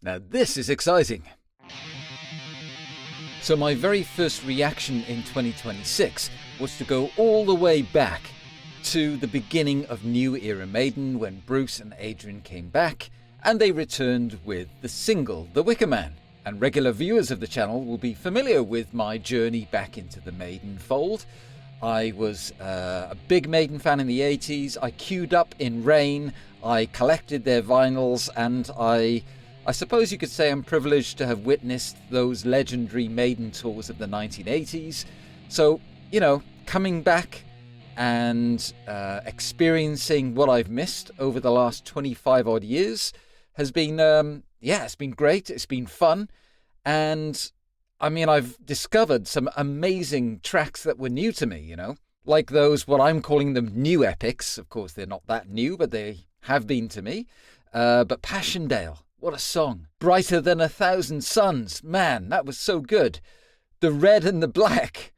Now this is exciting. So my very first reaction in 2026 was to go all the way back to the beginning of New Era Maiden when Bruce and Adrian came back and they returned with the single The Wicker Man. And regular viewers of the channel will be familiar with my journey back into the Maiden fold. I was a big Maiden fan in the 80s. I queued up in Rain. I collected their vinyls, and I suppose you could say I'm privileged to have witnessed those legendary Maiden tours of the 1980s. So, you know, coming back and experiencing what I've missed over the last 25 odd years has been, it's been great. It's been fun. And I mean, I've discovered some amazing tracks that were new to me, you know, like those, what I'm calling them new epics. Of course, they're not that new, but they have been to me. But Passchendaele, what a song. Brighter Than 1,000 Suns. Man, that was so good. The Red and the Black.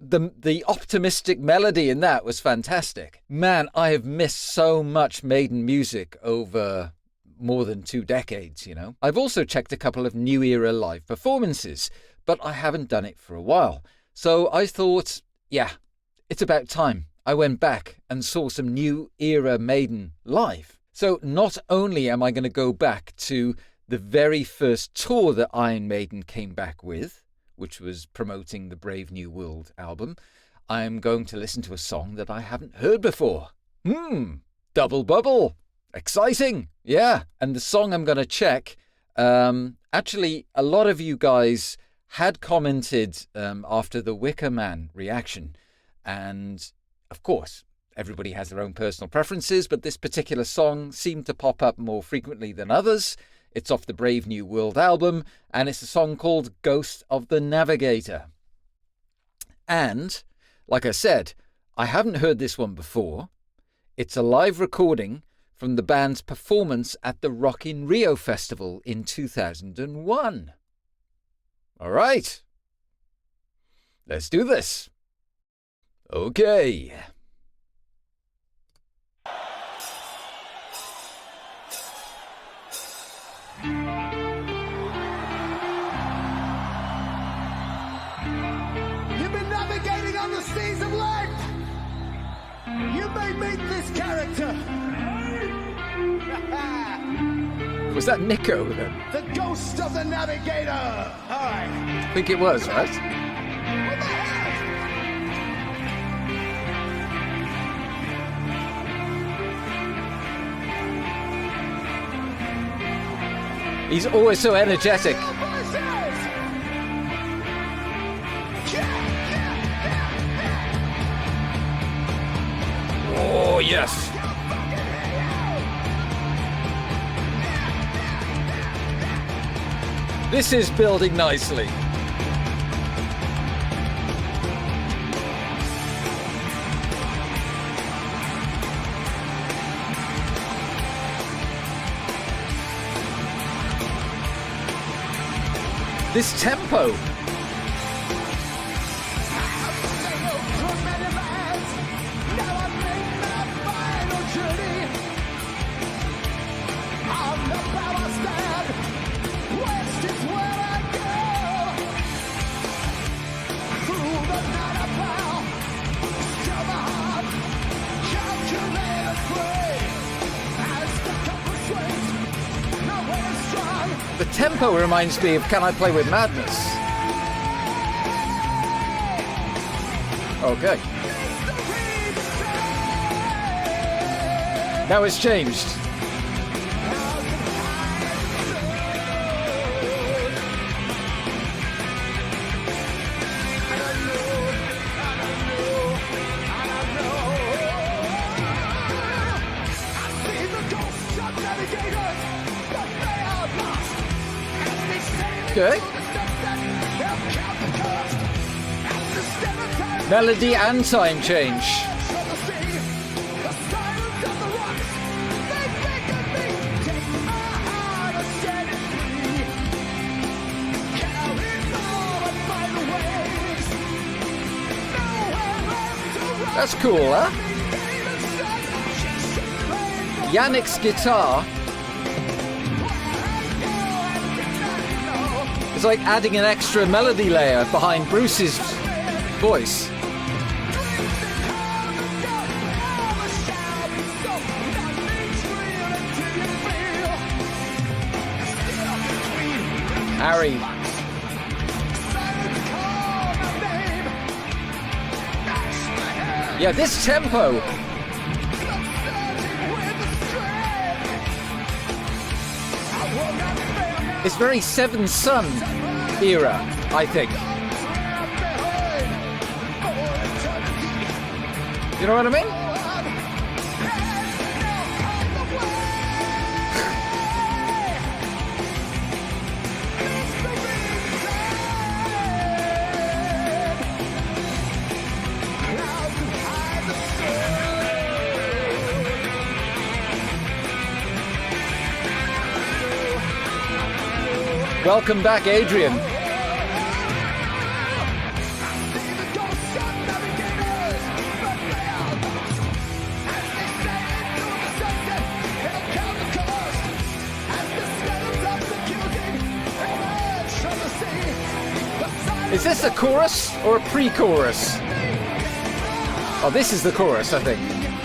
The optimistic melody in that was fantastic. Man, I have missed so much Maiden music over more than 2 decades, you know. I've also checked a couple of New Era live performances, but I haven't done it for a while. So I thought, yeah, it's about time I went back and saw some New Era Maiden live. So not only am I going to go back to the very first tour that Iron Maiden came back with, which was promoting the Brave New World album, I'm going to listen to a song that I haven't heard before. Double Bubble. Exciting. Yeah. And the song I'm going to check, actually, a lot of you guys had commented after the Wicker Man reaction. And of course, everybody has their own personal preferences, but this particular song seemed to pop up more frequently than others. It's off the Brave New World album, and it's a song called Ghost of the Navigator. And, like I said, I haven't heard this one before. It's a live recording from the band's performance at the Rock in Rio Festival in 2001. All right. Let's do this. Okay. You've been navigating on the seas of life. You may meet this character. Was that Nico then? The Ghost of the Navigator. All right. I think it was, right? What the heck? He's always so energetic. Oh, yes. This is building nicely. This tempo. The tempo reminds me of Can I Play With Madness? Okay. Now it's changed. Okay. Melody and time change. That's cool, huh? Yannick's guitar like adding an extra melody layer behind Bruce's voice. Harry. Yeah, this tempo. It's very Seven Son era, I think. You know what I mean? Welcome back, Adrian. Is this a chorus or a pre-chorus? Oh, this is the chorus, I think,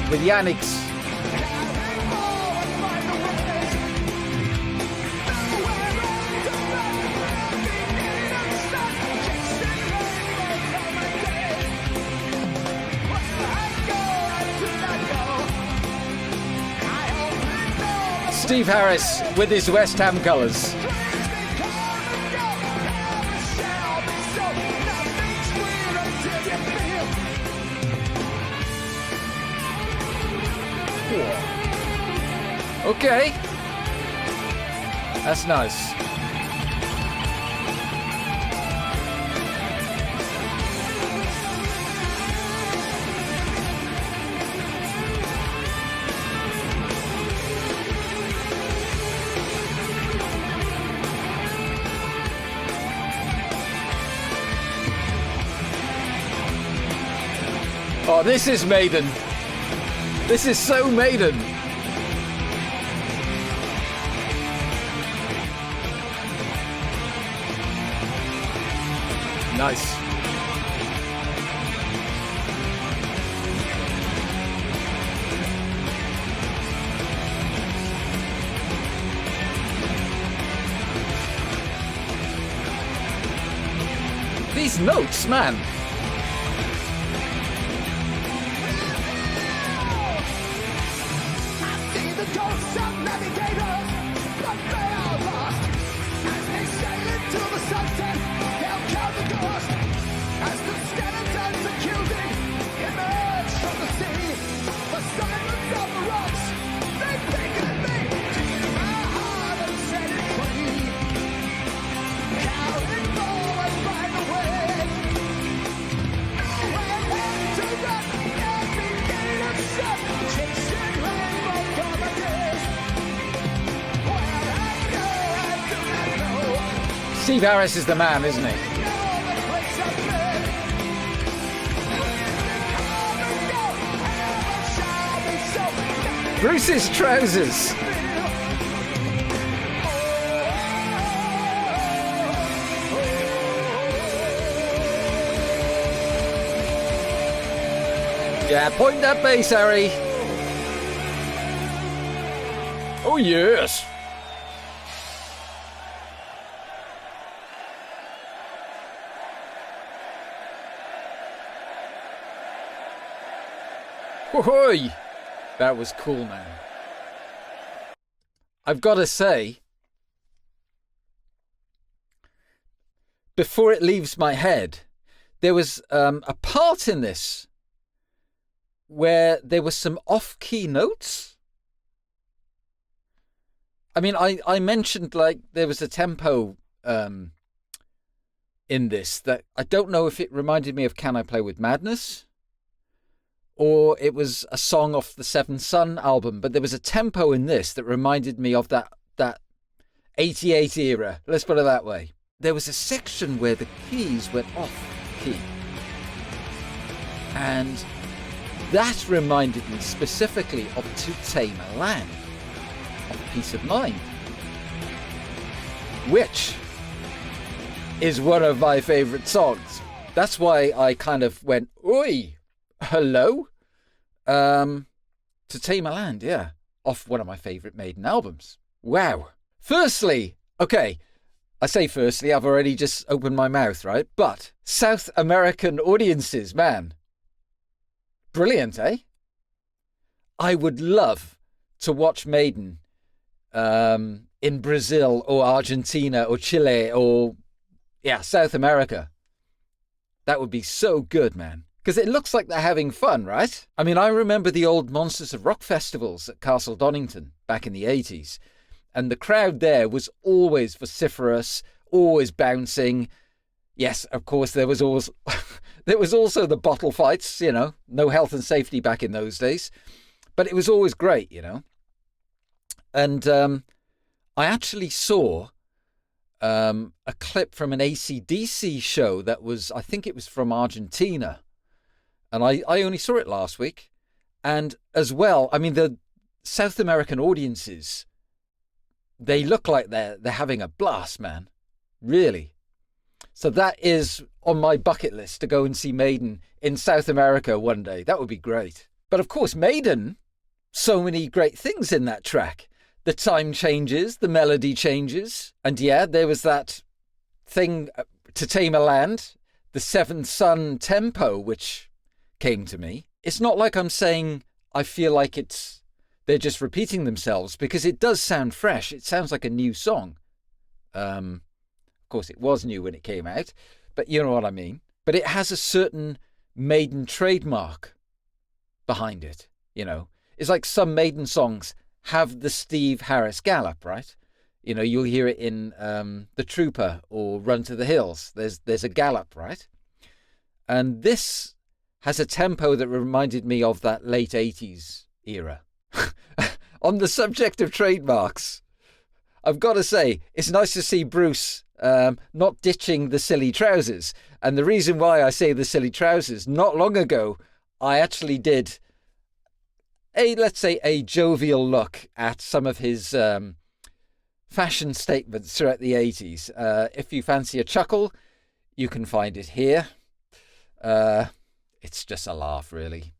with Yannick's. Steve Harris with his West Ham colours. Okay, that's nice. Oh, this is Maiden. This is so Maiden. Nice. These notes, man. I see the ghosts of navigators, but they are lost. As they sail into the sunset, they'll count the ghost. As the skeletons accusing emerge from the sea, the silence of the rocks, they beckon me to give my heart and set it free. Carried forward by the wind, nowhere left to run. Every gate of sun, chasing rainbow from a kiss. Where I go, I do not know. Steve Harris is the man, isn't he? Bruce's trousers. Yeah, point that bass, Harry. Oh, yes. Whoa-hoy. That was cool, man. I've got to say, before it leaves my head, there was a part in this where there were some off-key notes. I mean, I mentioned like there was a tempo in this that I don't know if it reminded me of Can I Play With Madness, or it was a song off the Seven Son album, but there was a tempo in this that reminded me of that 88 era. Let's put it that way. There was a section where the keys went off key. And that reminded me specifically of To Tame a Land, of Peace of Mind, which is one of my favourite songs. That's why I kind of went, oi, hello? To Tame a Land, yeah. Off one of my favourite Maiden albums. Wow. Firstly, okay, I say firstly, I've already just opened my mouth, right? But South American audiences, man. Brilliant, eh? I would love to watch Maiden in Brazil or Argentina or Chile or, South America. That would be so good, man. Because it looks like they're having fun, right? I mean, I remember the old Monsters of Rock festivals at Castle Donington back in the 80s. And the crowd there was always vociferous, always bouncing. Yes, of course, there was also the bottle fights, no health and safety back in those days. But it was always great, And I actually saw a clip from an AC/DC show that was, I think it was from Argentina. And I only saw it last week. And as well, I mean, the South American audiences, they look like they're having a blast, man. Really. So that is on my bucket list to go and see Maiden in South America one day. That would be great. But of course, Maiden, so many great things in that track. The time changes, the melody changes. And yeah, there was that thing, To Tame a Land, the Seventh Son tempo, which came to me. It's not like I'm saying I feel like they're just repeating themselves, because it does sound fresh. It sounds like a new song. Of course, it was new when it came out, but you know what I mean. But it has a certain Maiden trademark behind it, It's like some Maiden songs have the Steve Harris gallop, right? You'll hear it in The Trooper or Run to the Hills. There's a gallop, right? And this has a tempo that reminded me of that late 80s era. On the subject of trademarks, I've got to say, it's nice to see Bruce not ditching the silly trousers. And the reason why I say the silly trousers, not long ago, I actually did a jovial look at some of his fashion statements throughout the 80s. If you fancy a chuckle, you can find it here. It's just a laugh, really.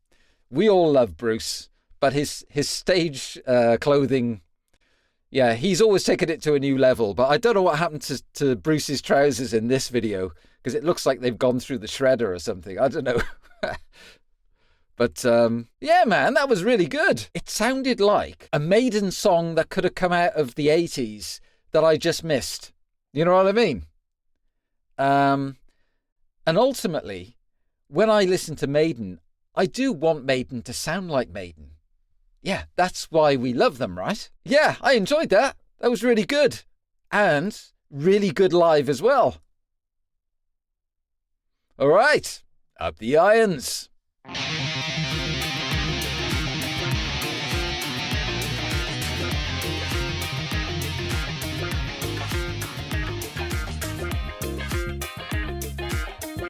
We all love Bruce, but his stage clothing, he's always taken it to a new level. But I don't know what happened to Bruce's trousers in this video, because it looks like they've gone through the shredder or something. I don't know. But, man, that was really good. It sounded like a Maiden song that could have come out of the 80s that I just missed. You know what I mean? And ultimately, when I listen to Maiden, I do want Maiden to sound like Maiden. Yeah, that's why we love them, right? Yeah, I enjoyed that. That was really good. And really good live as well. All right, up the irons.